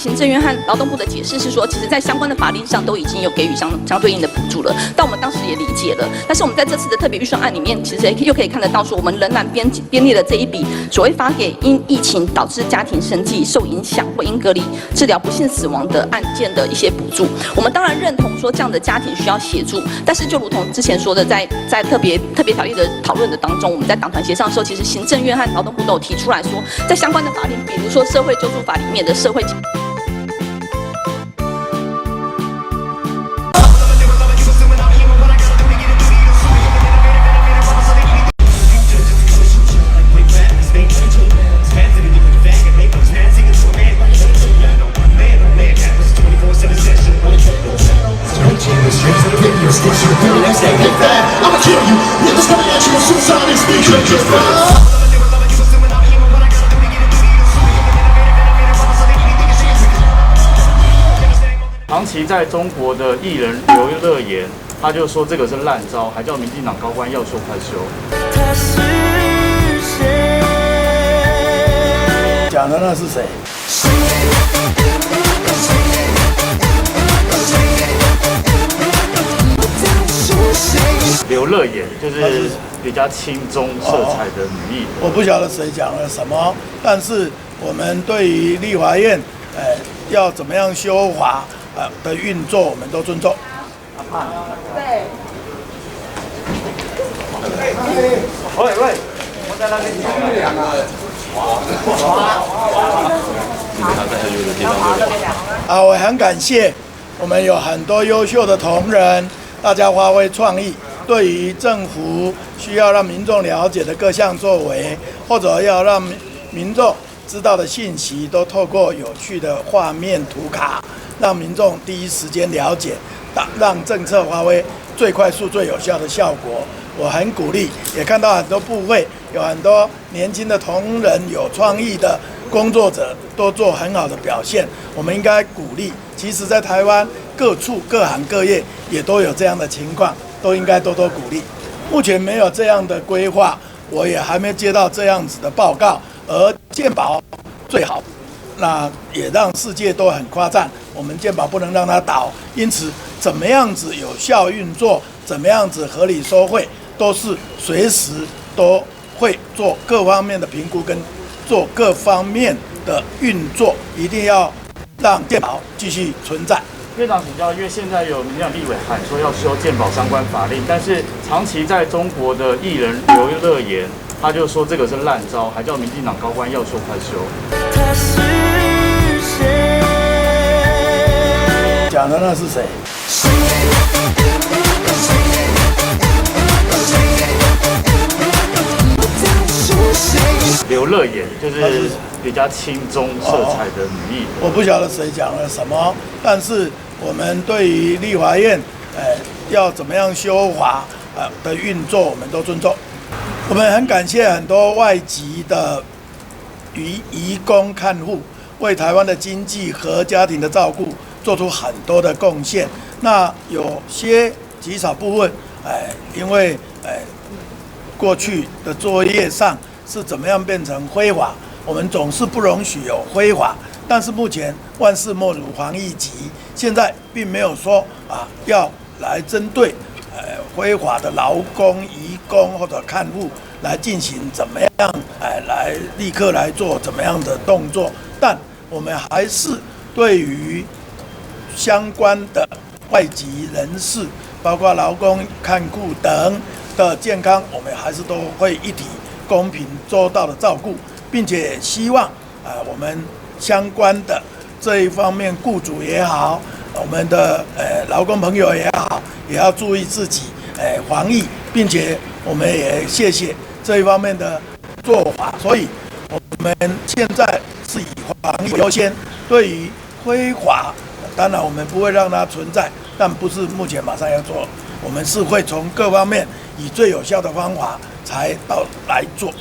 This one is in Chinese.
行政院和劳动部的解释是说，其实在相关的法令上都已经有给予相对应的补助了，但我们当时也理解了。但是我们在这次的特别预算案里面，其实又可以看得到说，我们仍然编列了这一笔所谓发给因疫情导致家庭生计受影响或因隔离治疗不幸死亡的案件的一些补助。我们当然认同说这样的家庭需要协助，但是就如同之前说的，在特别条例的讨论的当中，我们在党团协商的时候，其实行政院和劳动部都有提出来说，在相关的法令，比如说社会救助法里面的社会。长期在中国的艺人刘乐言，他就说这个是烂招，还叫民进党高官要修快修。他是谁？讲的那是谁？刘乐言就是比较亲中色彩的女艺人。我不晓得谁讲了什么，但是我们对于立法院，要怎么样修法的运作，我们都尊重。对。喂，我在那边讲啊，我很感谢我们有很多优秀的同仁，大家发挥创意，对于政府需要让民众了解的各项作为，或者要让民众知道的信息，都透过有趣的画面图卡，让民众第一时间了解，让政策发挥最快速、最有效的效果。我很鼓励，也看到很多部会有很多年轻的同仁、有创意的工作者都做很好的表现，我们应该鼓励。其实，在台湾各处各行各业也都有这样的情况，都应该多多鼓励。目前没有这样的规划，我也还没接到这样子的报告。而健保最好，那也让世界都很夸赞，我们健保不能让它倒。因此，怎么样子有效运作，怎么样子合理收费，都是随时都会做各方面的评估跟做各方面的运作，一定要让健保继续存在。院长请教，因为现在有民进党立委喊说要修健保相关法令，但是长期在中国的艺人刘乐言，他就说这个是烂招，还叫民进党高官要修快修。他是谁？讲的那是谁？刘乐言就是比较亲中色彩的女艺人。我不晓得谁讲了什么，但是我们对于立法院，要怎么样修法的运作，我们都尊重。我们很感谢很多外籍的移工看护，为台湾的经济和家庭的照顾做出很多的贡献。那有些极少部分，因为过去的作业上是怎么样变成非法，我们总是不容许有非法。但是目前万事莫如防疫急，现在并没有说要来针对非法的劳工、移工或者看护来进行怎么样来立刻来做怎么样的动作，但我们还是对于相关的外籍人士，包括劳工、看护等的健康，我们还是都会一体公平周到的照顾，并且希望我们相关的这一方面，雇主也好，我们的劳工朋友也好，也要注意自己防疫，并且我们也谢谢这一方面的做法。所以我们现在是以防疫优先，对于非法，当然我们不会让它存在，但不是目前马上要做，我们是会从各方面以最有效的方法才来做。